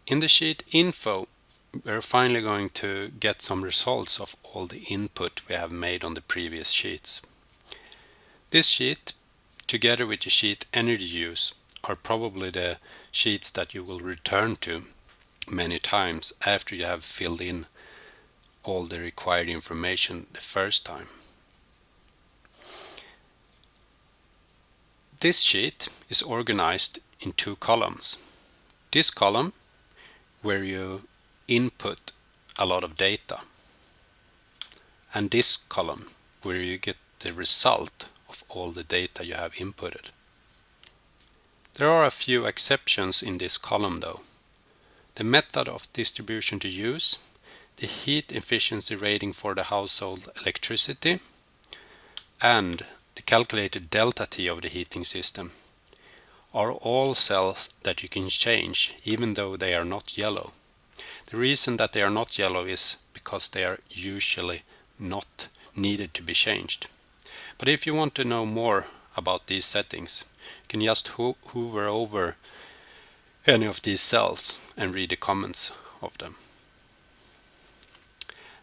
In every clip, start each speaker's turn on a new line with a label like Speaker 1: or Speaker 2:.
Speaker 1: In the sheet info, we're finally going to get some results of all the input we have made on the previous sheets. This sheet, together with the sheet energy use, are probably the sheets that you will return to many times after you have filled in all the required information the first time. This sheet is organized in two columns. This column, where you input a lot of data, and this column, where you get the result of all the data you have inputted. There are a few exceptions in this column though. The method of distribution to use, the heat efficiency rating for the household electricity, and the calculated delta T of the heating system are all cells that you can change even though they are not yellow. The reason that they are not yellow is because they are usually not needed to be changed. But if you want to know more about these settings, you can just hover over any of these cells and read the comments of them.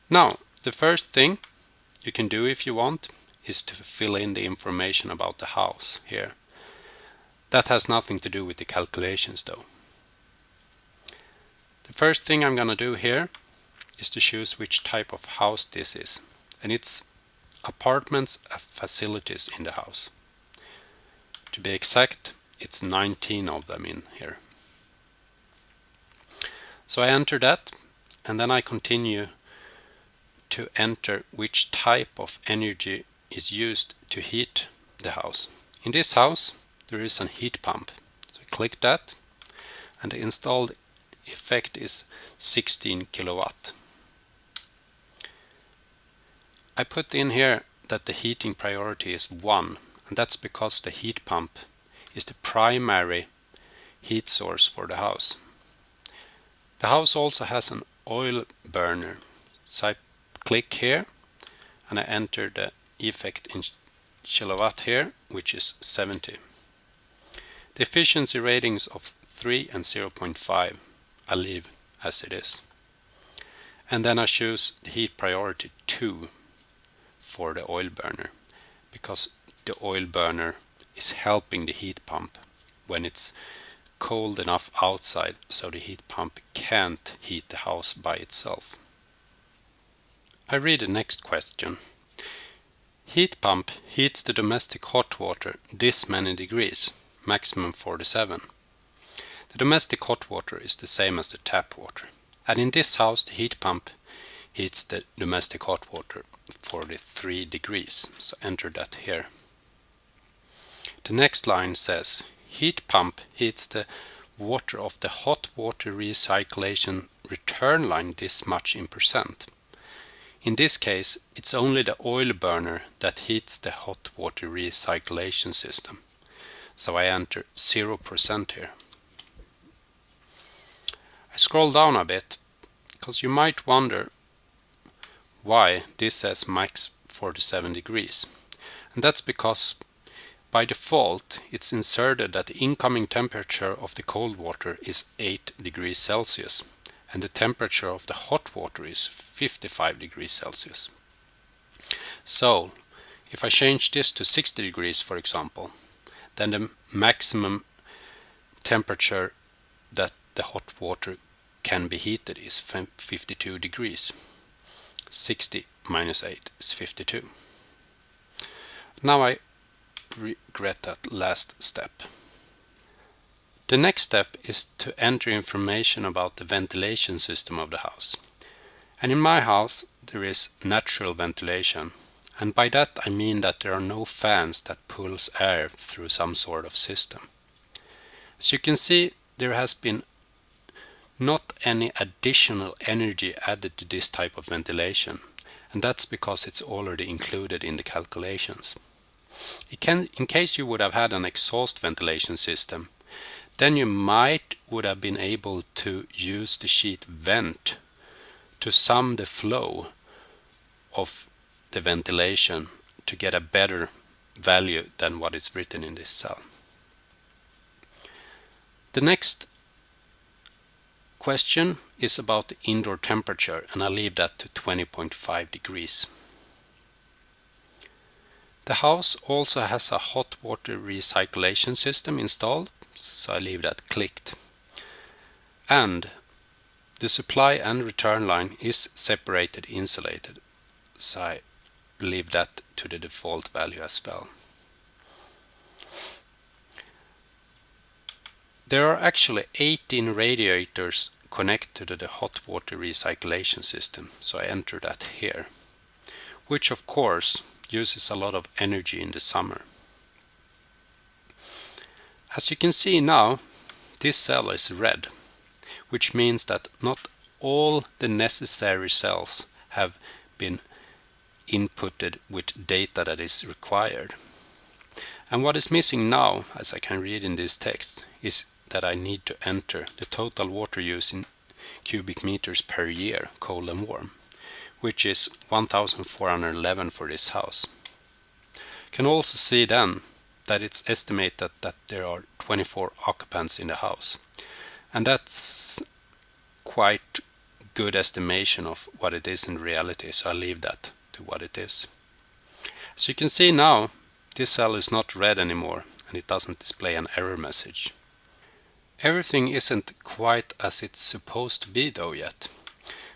Speaker 1: Now, the first thing you can do if you want is to fill in the information about the house here. That has nothing to do with the calculations though. The first thing I'm gonna do here is to choose which type of house this is, and it's apartments and facilities in the house. To be exact, it's 19 of them in here. So I enter that, and then I continue to enter which type of energy is used to heat the house. In this house there is a heat pump, so I click that, and the installed effect is 16 kilowatt. I put in here that the heating priority is 1, and that's because the heat pump is the primary heat source for the house. The house also has an oil burner, so I click here and I enter the effect in kilowatt here, which is 70. The efficiency ratings of 3 and 0.5 I leave as it is. And then I choose the heat priority 2 for the oil burner, because the oil burner is helping the heat pump when it's cold enough outside so the heat pump can't heat the house by itself. I read the next question. Heat pump heats the domestic hot water this many degrees, maximum 47. The domestic hot water is the same as the tap water, and in this house the heat pump heats the domestic hot water 43 degrees, so enter that here. The next line says heat pump heats the water of the hot water recirculation return line this much in percent. In this case, it's only the oil burner that heats the hot water recirculation system, so I enter 0% here. I scroll down a bit, because you might wonder why this says max 47 degrees. And that's because by default it's inserted that the incoming temperature of the cold water is 8 degrees Celsius and the temperature of the hot water is 55 degrees Celsius. So if I change this to 60 degrees, for example, then the maximum temperature that the hot water can be heated is 52 degrees. 60 minus 8 is 52. Now I regret that last step. The next step is to enter information about the ventilation system of the house. And in my house there is natural ventilation, and by that I mean that there are no fans that pulls air through some sort of system. As you can see, there has been not any additional energy added to this type of ventilation, and that's because it's already included in the calculations. In case you would have had an exhaust ventilation system, then you would have been able to use the sheet vent to sum the flow of the ventilation to get a better value than what is written in this cell. The next question is about the indoor temperature, and I'll leave that to 20.5 degrees. The house also has a hot water recirculation system installed, so I leave that clicked. And the supply and return line is separated insulated, so I leave that to the default value as well. There are actually 18 radiators connected to the hot water recirculation system, so I enter that here, which of course uses a lot of energy in the summer. As you can see now, this cell is red, which means that not all the necessary cells have been inputted with data that is required. And what is missing now, as I can read in this text, is that I need to enter the total water use in cubic meters per year, cold and warm, which is 1411 for this house. You can also see then that it's estimated that there are 24 occupants in the house, and that's quite good estimation of what it is in reality, so I'll leave that to what it is. As you can see now, this cell is not red anymore, and it doesn't display an error message. Everything isn't quite as it's supposed to be though yet,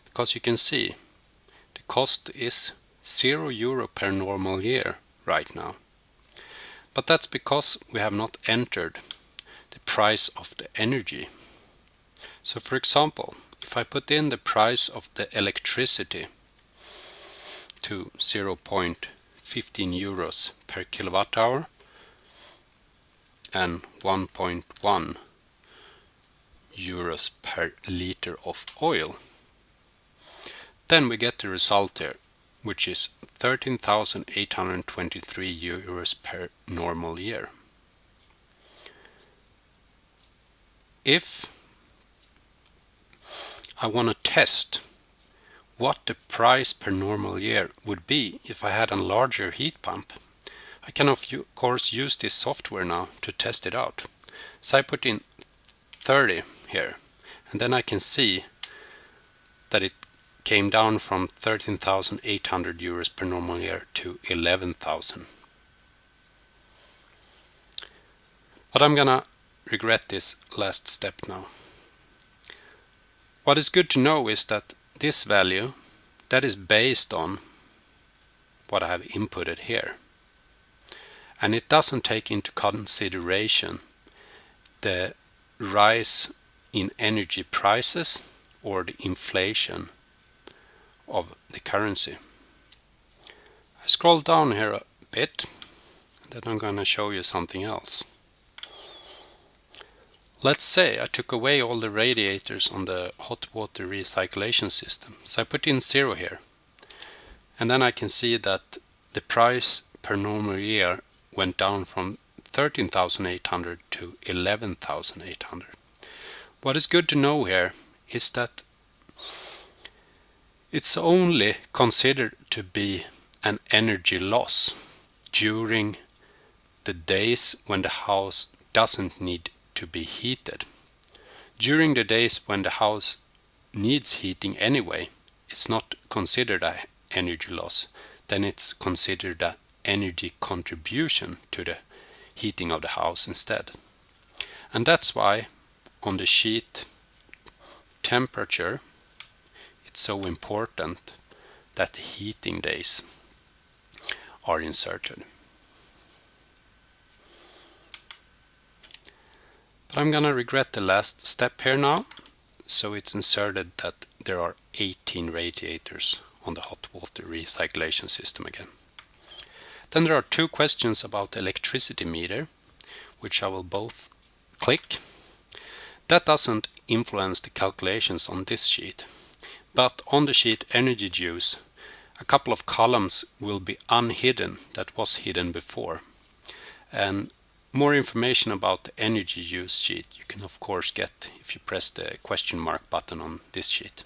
Speaker 1: because you can see the cost is €0 per normal year right now. But that's because we have not entered the price of the energy. So for example, if I put in the price of the electricity to 0.15 euros per kilowatt hour and 1.1 euros per liter of oil, then we get the result here, which is 13,823 euros per normal year. If I want to test what the price per normal year would be if I had a larger heat pump, I can of course use this software now to test it out. So I put in 30 here, and then I can see that it came down from 13,800 euros per normal year to 11,000. But I'm gonna regret this last step now. What is good to know is that this value, that is based on what I have inputted here, and it doesn't take into consideration the rise in energy prices or the inflation of the currency. I scroll down here a bit, and then I'm going to show you something else. Let's say I took away all the radiators on the hot water recirculation system. So I put in 0 here, and then I can see that the price per normal year went down from 13,800 to 11,800. What is good to know here is that it's only considered to be an energy loss during the days when the house doesn't need to be heated. During the days when the house needs heating anyway, it's not considered an energy loss. Then it's considered an energy contribution to the heating of the house instead. And that's why on the sheet temperature it's so important that the heating days are inserted. But I'm gonna regret the last step here now, so it's inserted that there are 18 radiators on the hot water recirculation system again. Then there are 2 questions about the electricity meter, which I will both click. That doesn't influence the calculations on this sheet, but on the sheet energy use, a couple of columns will be unhidden that was hidden before. And more information about the energy use sheet you can of course get if you press the question mark button on this sheet.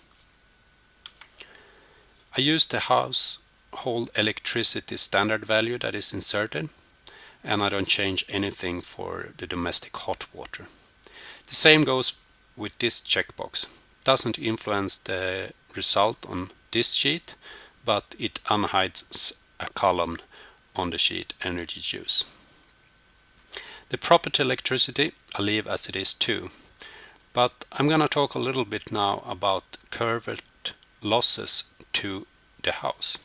Speaker 1: I use the household electricity standard value that is inserted, and I don't change anything for the domestic hot water. The same goes with this checkbox, doesn't influence the result on this sheet, but it unhides a column on the sheet energy use. The property electricity I'll leave as it is too, but I'm going to talk a little bit now about curved losses to the house.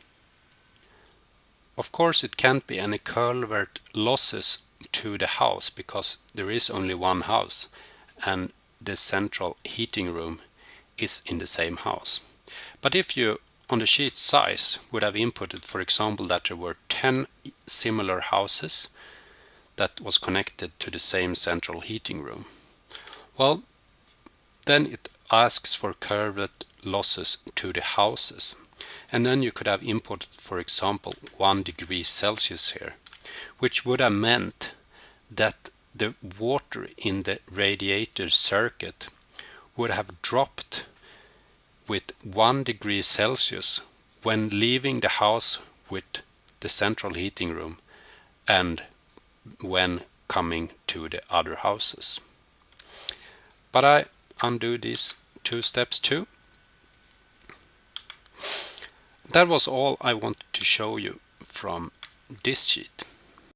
Speaker 1: Of course, it can't be any curved losses to the house because there is only one house and the central heating room is in the same house. But if you on the sheet size would have inputted, for example, that there were 10 similar houses that was connected to the same central heating room, well, then it asks for curved losses to the houses. And then you could have inputted, for example, 1 degree Celsius here, which would have meant that the water in the radiator circuit would have dropped with 1 degree Celsius when leaving the house with the central heating room and when coming to the other houses. But I undo these 2 steps too. That was all I wanted to show you from this sheet.